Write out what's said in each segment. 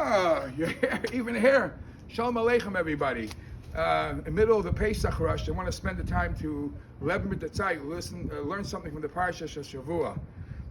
Yeah, even here. Shalom Aleichem, everybody. In the middle of the Pesach rush, I want to spend the time to learn something from the Parsha Shavua.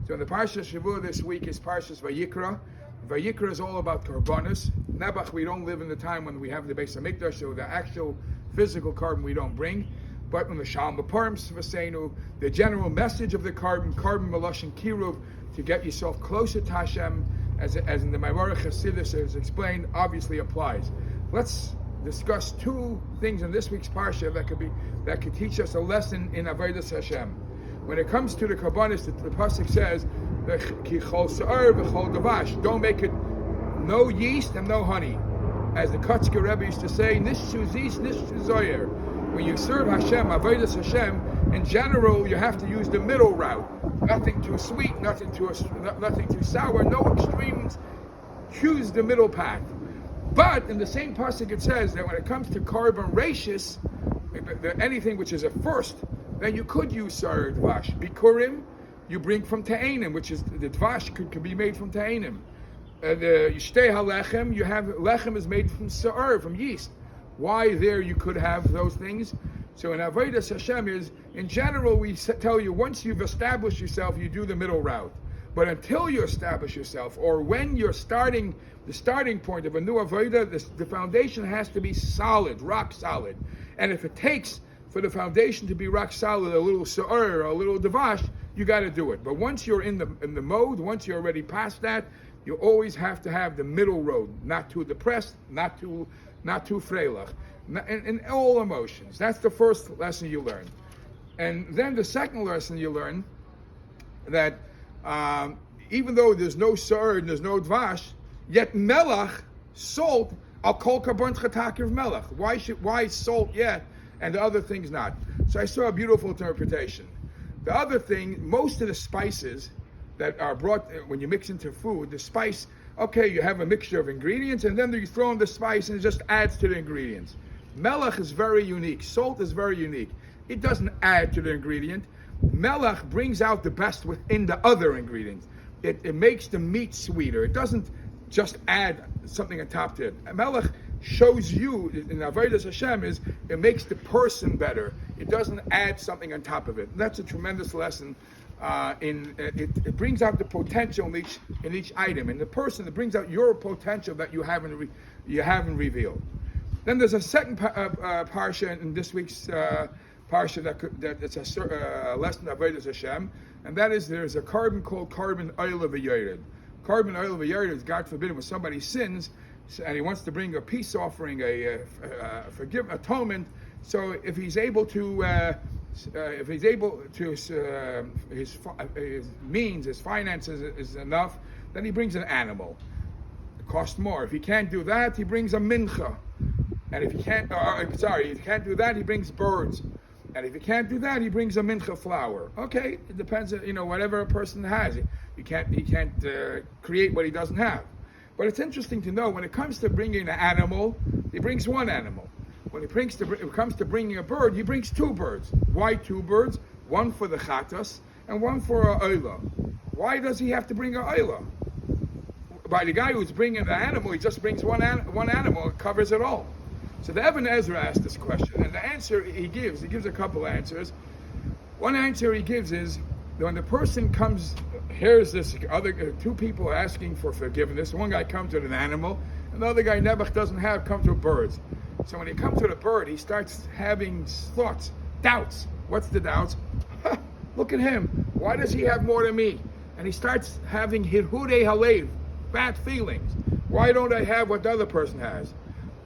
So in the Parsha Shavua this week is Parsha Vayikra. Vayikra is all about Karbanos. Nebuch, we don't live in the time when we have the Beis HaMikdash, so the actual physical carbon we don't bring. But when the Shalom B'Purim V'Seinu, the general message of the carbon Meloshin Kiruv, to get yourself closer to Hashem, as in the Maimorah Chassidus is explained, obviously applies. Let's discuss two things in this week's parsha that could teach us a lesson in Avodas Hashem. When it comes to the Karbanos, the pasuk says, "Ki chol sa'ar v'chol davash." Don't make it no yeast and no honey, as the Kotzker Rebbe used to say, "Nishu yeast, nishu zoyer." When you serve Hashem, Avodas Hashem, in general, you have to use the middle route. Nothing too sweet, nothing too sour, no extremes. Choose the middle path. But in the same pasuk it says that when it comes to carbon ratius, anything which is a first, then you could use sar dvash. Bikurim, you bring from ta'anim, which is the dvash could be made from ta'anim. The yishtei halechem, you have lechem is made from sa'ar, from yeast. Why there you could have those things? So in Avodas Hashem is, in general, we tell you, once you've established yourself, you do the middle route. But until you establish yourself, or when you're starting, the starting point of a new Avodah, the foundation has to be solid, rock solid. And if it takes for the foundation to be rock solid, a little sa'ar, a little davash, you got to do it. But once you're in the mode, once you're already past that, you always have to have the middle road, not too depressed, not too freilach. In all emotions. That's the first lesson you learn. And then the second lesson you learn, that even though there's no sar and there's no dvash, yet melach, salt, al kol karbon chatakir melach. Why salt yet and the other things not? So I saw a beautiful interpretation. The other thing, most of the spices that are brought when you mix into food, the spice, okay, you have a mixture of ingredients and then you throw in the spice and it just adds to the ingredients. Melach is very unique. Salt is very unique. It doesn't add to the ingredient. Melach brings out the best within the other ingredients. It makes the meat sweeter. It doesn't just add something on top to it. Melach shows you, in Avodas Hashem, it makes the person better. It doesn't add something on top of it. That's a tremendous lesson. It brings out the potential in each item. In the person, it brings out your potential that you haven't revealed. Then there's a second parsha in this week's parsha that it's a lesson of Avodas Hashem, and that is there's a carbon called carbon oil of a yared. Carbon oil of a yared is, God forbid, when somebody sins and he wants to bring a peace offering, a atonement. So if he's able to, his means, his finances is enough, then he brings an animal. It costs more. If he can't do that, he brings a mincha. And if he can't do that, he brings birds. And if he can't do that, he brings a mincha flour. Okay, it depends, whatever a person has. He can't create what he doesn't have. But it's interesting to know, when it comes to bringing an animal, he brings one animal. When it comes to bringing a bird, he brings two birds. Why two birds? One for the chatas and one for a oila. Why does he have to bring a oila? By the guy who's bringing the animal, he just brings one animal, it covers it all. So the Ibn Ezra asked this question, and the answer he gives a couple answers. One answer he gives is, when the person comes, here's this other two people asking for forgiveness. One guy comes with an animal, and the other guy, Nebuch, doesn't come to birds. So when he comes to the bird, he starts having thoughts, doubts. What's the doubts? Look at him. Why does he have more than me? And he starts having hirhudei halev, bad feelings. Why don't I have what the other person has?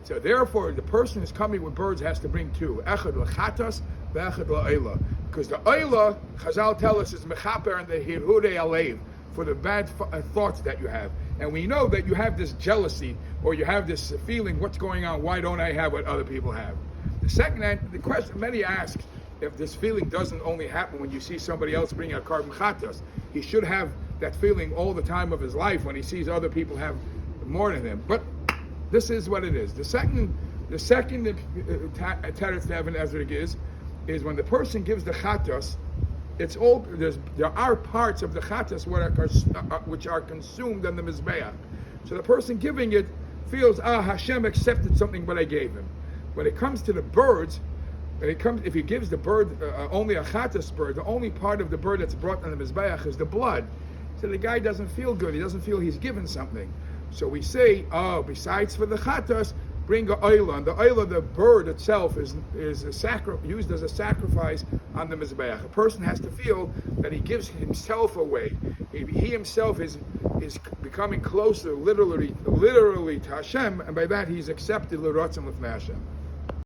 So therefore, the person who's coming with birds has to bring two. Echad l'chatas, ve'echad la'oila. Because the oila, Chazal tell us, is mechaper and the hirhudei halev, for the bad thoughts that you have. And we know that you have this jealousy, or you have this feeling, what's going on? Why don't I have what other people have? The question many ask, if this feeling doesn't only happen when you see somebody else bring a carbon chatas, he should have that feeling all the time of his life when he sees other people have more than him. But this is what it is. The second teretz to Ibn Ezra is when the person gives the chatas, there are parts of the chatas which are consumed on the mizbeach. So the person giving it feels, Hashem accepted something what I gave him. When it comes to the birds, if he gives the bird only a chatas bird, the only part of the bird that's brought on the mizbeach is the blood. So the guy doesn't feel good. He doesn't feel he's given something. So we say, besides for the chatas, bring a oila. The oila, the bird itself, is used as a sacrifice on the mizbeach. A person has to feel that he gives himself away. He himself is becoming closer, literally to Hashem, and by that he's accepted l'ratzon l'fnei Hashem.